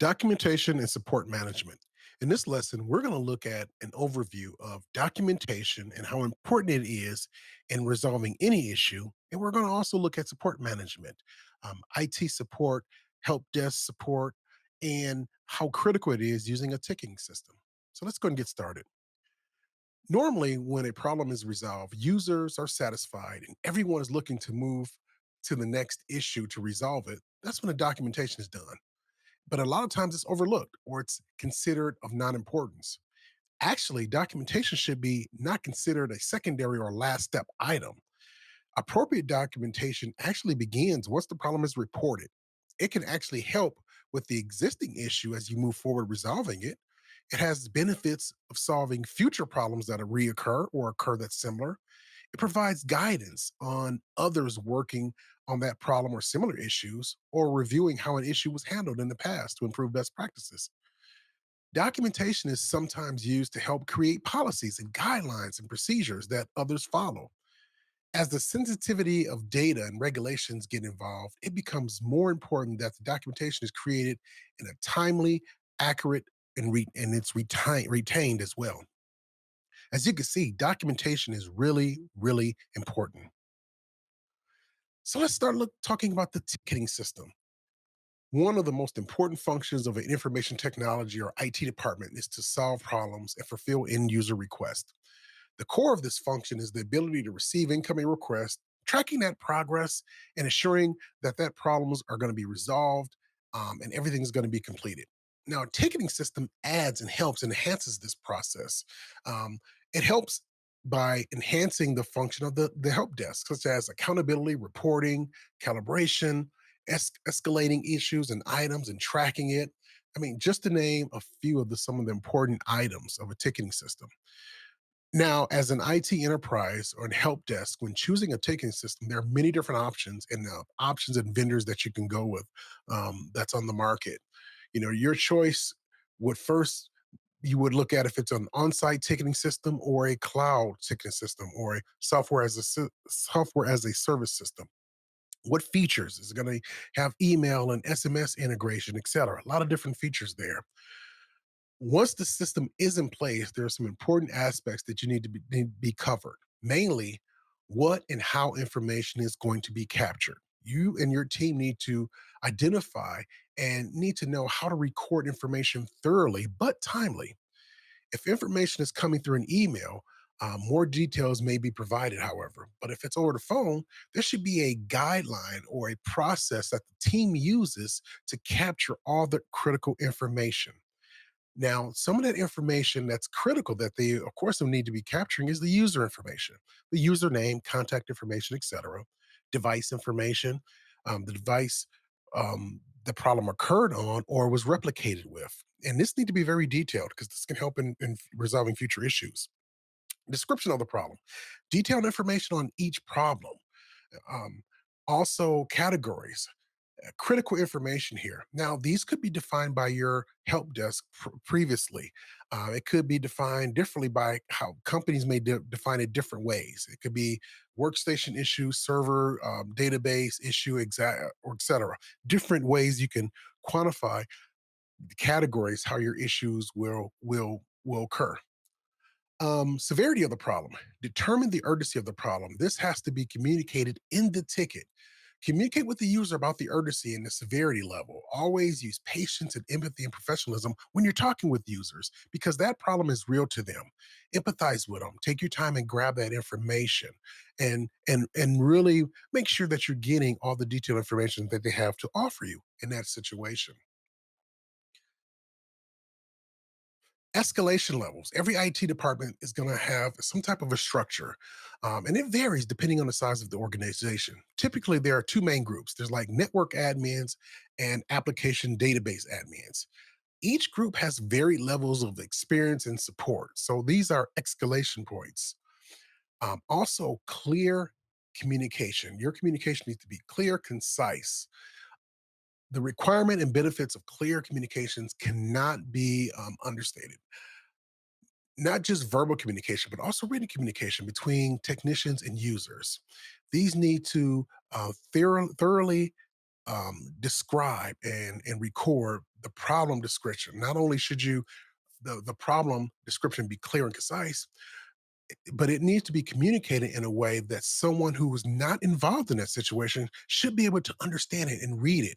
Documentation and support management. In this lesson, we're going to look at an overview of documentation and how important it is in resolving any issue. And we're going to also look at support management, IT support, help desk support, and how critical it is using a ticketing system. So let's go and get started. Normally, when a problem is resolved, users are satisfied and everyone is looking to move to the next issue to resolve it. That's when the documentation is done, but a lot of times it's overlooked or it's considered of non-importance. Actually, documentation should be not considered a secondary or last step item. Appropriate documentation actually begins once the problem is reported. It can actually help with the existing issue as you move forward resolving it. It has benefits of solving future problems that reoccur or occur that's similar. It provides guidance on others working on that problem or similar issues, or reviewing how an issue was handled in the past to improve best practices. Documentation is sometimes used to help create policies and guidelines and procedures that others follow. As the sensitivity of data and regulations get involved, it becomes more important that the documentation is created in a timely, accurate, and it's retained as well. As you can see, documentation is really, really important. So let's start talking about the ticketing system. One of the most important functions of an information technology or IT department is to solve problems and fulfill end user requests. The core of this function is the ability to receive incoming requests, tracking that progress, and ensuring that problems are going to be resolved, and everything is going to be completed. Now, a ticketing system adds and helps enhances this process. It helps by enhancing the function of the help desk, such as accountability, reporting, calibration, escalating issues and items, and tracking it. I mean, just to name a few of some of the important items of a ticketing system. Now, as an IT enterprise or an help desk, when choosing a ticketing system, there are many different options and vendors that you can go with, that's on the market. Your choice would first you would look at if it's an on-site ticketing system or a cloud ticketing system or a software as a service system. What features is it going to have? Email and SMS integration, etc. A lot of different features there. Once the system is in place, there are some important aspects that you need to be covered. Mainly, what and how information is going to be captured. You and your team need to identify and need to know how to record information thoroughly but timely. If information is coming through an email, more details may be provided, however. But if it's over the phone, there should be a guideline or a process that the team uses to capture all the critical information. Now, some of that information that's critical that they, of course, will need to be capturing is the user information, the username, contact information, etc., device information, the device the problem occurred on or was replicated with. And this need to be very detailed because this can help in resolving future issues. Description of the problem, detailed information on each problem. Um, Also, categories, critical information here. Now, these could be defined by your help desk previously. It could be defined differently by how companies may define it different ways. It could be workstation issue, server, database issue, or et cetera. Different ways you can quantify the categories how your issues will occur. Severity of the problem. Determine the urgency of the problem. This has to be communicated in the ticket. Communicate with the user about the urgency and the severity level. Always use patience and empathy and professionalism when you're talking with users because that problem is real to them. Empathize with them. Take your time and grab that information and really make sure that you're getting all the detailed information that they have to offer you in that situation. Escalation levels. Every IT department is going to have some type of a structure, and it varies depending on the size of the organization. Typically, there are two main groups. There's like network admins and application database admins. Each group has varied levels of experience and support. So these are escalation points. Also, clear communication. Your communication needs to be clear, concise. The requirement and benefits of clear communications cannot be understated. Not just verbal communication, but also written communication between technicians and users. These need to thoroughly describe and record the problem description. Not only should you the problem description be clear and concise, but it needs to be communicated in a way that someone who was not involved in that situation should be able to understand it and read it.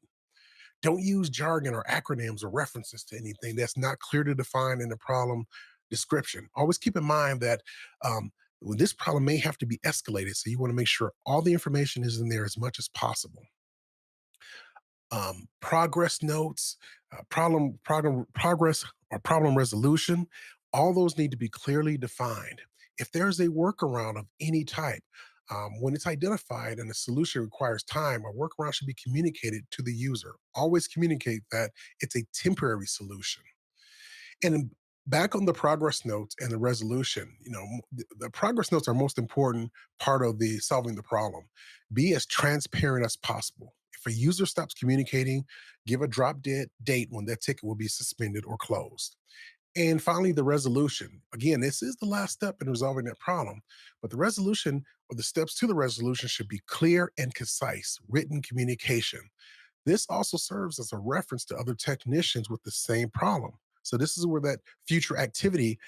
Don't use jargon or acronyms or references to anything that's not clear to define in the problem description. Always keep in mind that this problem may have to be escalated, so you want to make sure all the information is in there as much as possible. Progress notes, progress or problem resolution, all those need to be clearly defined. If there's a workaround of any type, when it's identified and a solution requires time, a workaround should be communicated to the user. Always communicate that it's a temporary solution. And back on the progress notes and the resolution, the progress notes are most important part of the solving the problem. Be as transparent as possible. If a user stops communicating, give a drop dead date when that ticket will be suspended or closed. And finally, the resolution. Again, this is the last step in resolving that problem, but the resolution or the steps to the resolution should be clear and concise, written communication. This also serves as a reference to other technicians with the same problem. So this is where that future activity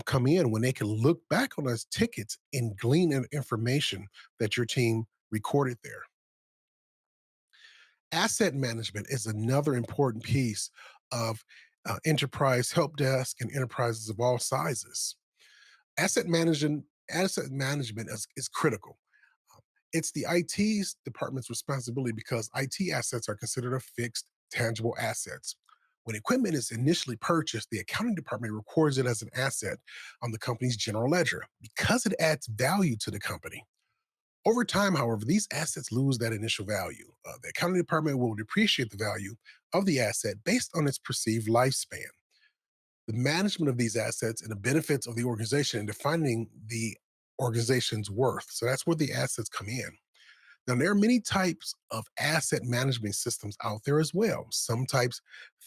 come in when they can look back on those tickets and glean information that your team recorded there. Asset management is another important piece of enterprise help desk and enterprises of all sizes. Asset management is critical. It's the IT's department's responsibility because IT assets are considered a fixed, tangible assets. When equipment is initially purchased, the accounting department records it as an asset on the company's general ledger because it adds value to the company. Over time, however, these assets lose that initial value. The accounting department will depreciate the value of the asset based on its perceived lifespan. The management of these assets and the benefits of the organization and defining the organization's worth. So that's where the assets come in. Now, there are many types of asset management systems out there as well. Some types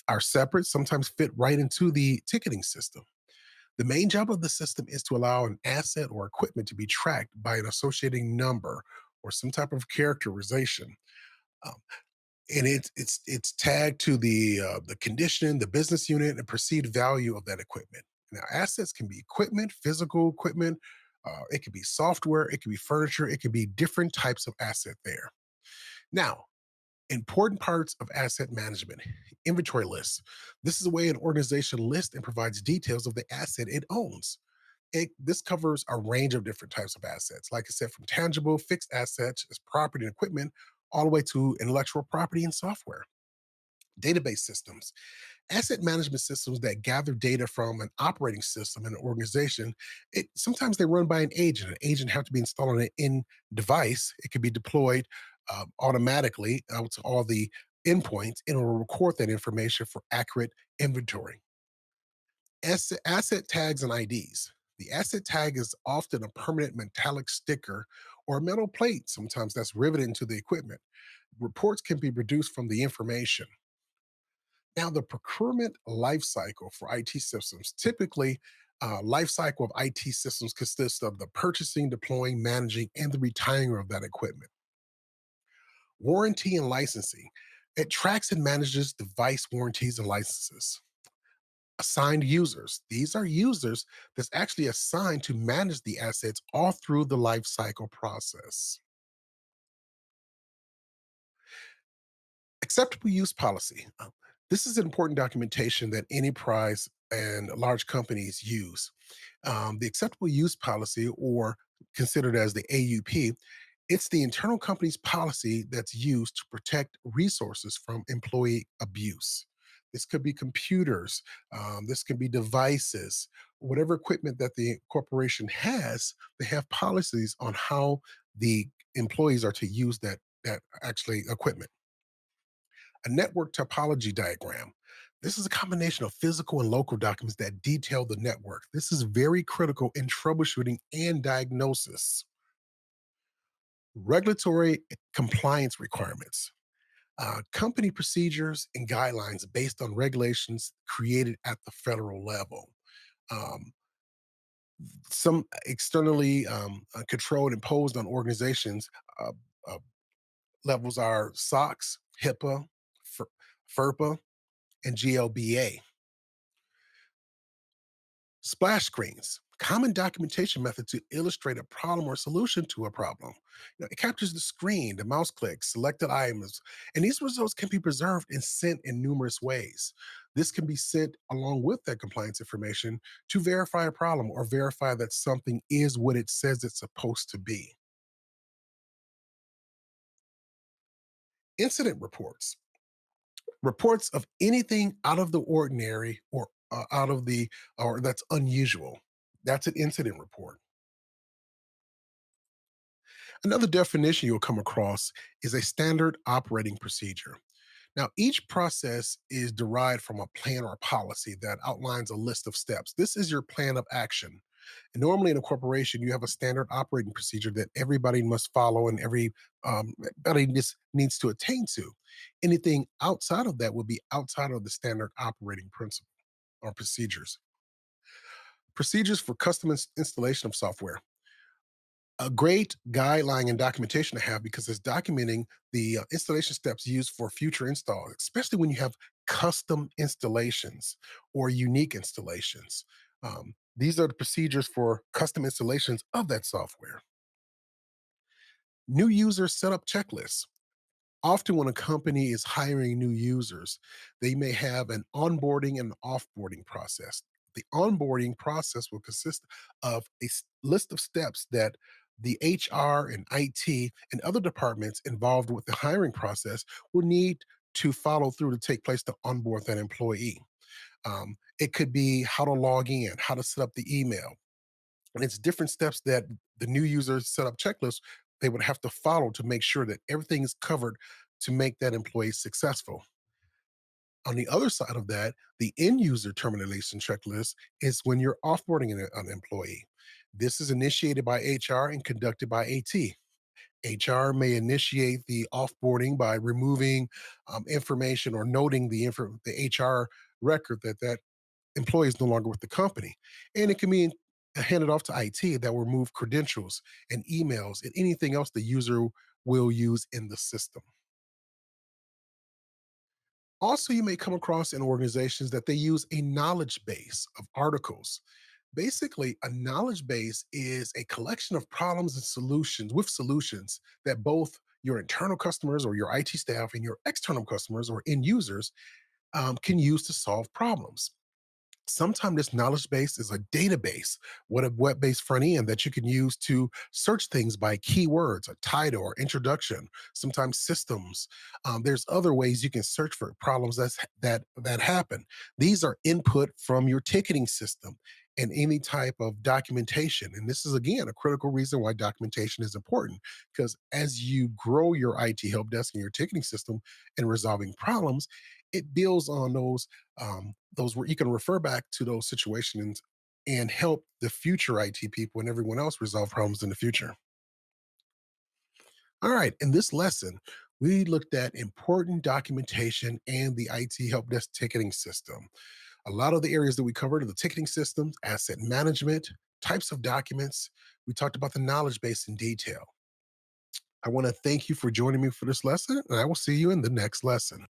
are separate, sometimes fit right into the ticketing system. The main job of the system is to allow an asset or equipment to be tracked by an associating number or some type of characterization. Um, and it's tagged to the condition, the business unit, and perceived value of that equipment. Now, assets can be equipment, physical equipment. It could be software. It could be furniture. It could be different types of asset there. Now, important parts of asset management: inventory lists. This is a way an organization lists and provides details of the asset it owns. This covers a range of different types of assets, like I said, from tangible fixed assets as property and equipment, all the way to intellectual property and software. Database systems, asset management systems that gather data from an operating system in an organization. Sometimes they run by an agent. An agent have to be installed on an in device. It can be deployed automatically out to all the endpoints, and it will record that information for accurate inventory. Asset tags and IDs. The asset tag is often a permanent metallic sticker or a metal plate, sometimes that's riveted into the equipment. Reports can be produced from the information. Now, the procurement life cycle for IT systems, typically, life cycle of IT systems consists of the purchasing, deploying, managing, and the retiring of that equipment. Warranty and licensing. It tracks and manages device warranties and licenses. Assigned users. These are users that's actually assigned to manage the assets all through the life cycle process. Acceptable use policy. This is an important documentation that enterprise and large companies use. The acceptable use policy, or considered as the AUP, it's the internal company's policy that's used to protect resources from employee abuse. This could be computers, this could be devices, whatever equipment that the corporation has. They have policies on how the employees are to use that actually equipment. A network topology diagram. This is a combination of physical and local documents that detail the network. This is very critical in troubleshooting and diagnosis. Regulatory compliance requirements. Company procedures and guidelines based on regulations created at the federal level. Um, some externally controlled, imposed on organizations uh, uh, levels are SOX. HIPAA, FERPA, and GLBA. Splash screens, common documentation method to illustrate a problem or solution to a problem. It captures the screen, the mouse clicks, selected items, and these results can be preserved and sent in numerous ways. This can be sent along with that compliance information to verify a problem or verify that something is what it says it's supposed to be. Incident reports, reports of anything out of the ordinary or out of the or that's unusual. That's an incident report. Another definition you'll come across is a standard operating procedure. Now, each process is derived from a plan or a policy that outlines a list of steps. This is your plan of action. And normally in a corporation, you have a standard operating procedure that everybody must follow and everybody just needs to attain to. Anything outside of that would be outside of the standard operating principle or procedures. Procedures for custom installation of software, a great guideline and documentation to have because it's documenting the installation steps used for future installs, especially when you have custom installations or unique installations. These are the procedures for custom installations of that software. New user setup checklists. Often, when a company is hiring new users, they may have an onboarding and offboarding process. The onboarding process will consist of list of steps that the HR and IT and other departments involved with the hiring process will need to follow through to take place to onboard that employee. It could be how to log in, how to set up the email, and it's different steps that the new user setup checklist they would have to follow to make sure that everything is covered to make that employee successful. On the other side of that, the end user termination checklist is when you're offboarding an employee. This is initiated by HR and conducted by AT. HR may initiate the offboarding by removing information or noting the HR record that that employee is no longer with the company. And it can be handed off to IT that will remove credentials and emails and anything else the user will use in the system. Also, you may come across in organizations that they use a knowledge base of articles. Basically, a knowledge base is a collection of problems and solutions with solutions that both your internal customers or your IT staff and your external customers or end users can use to solve problems. Sometimes this knowledge base is a database, what a web-based front end that you can use to search things by keywords, a title or introduction, sometimes systems. There's other ways you can search for problems that happen. These are input from your ticketing system and any type of documentation. And this is again a critical reason why documentation is important because as you grow your IT help desk and your ticketing system and resolving problems, it builds on those where you can refer back to those situations and help the future IT people and everyone else resolve problems in the future. All right, in this lesson, we looked at important documentation and the IT help desk ticketing system. A lot of the areas that we covered are the ticketing systems, asset management, types of documents. We talked about the knowledge base in detail. I want to thank you for joining me for this lesson, and I will see you in the next lesson.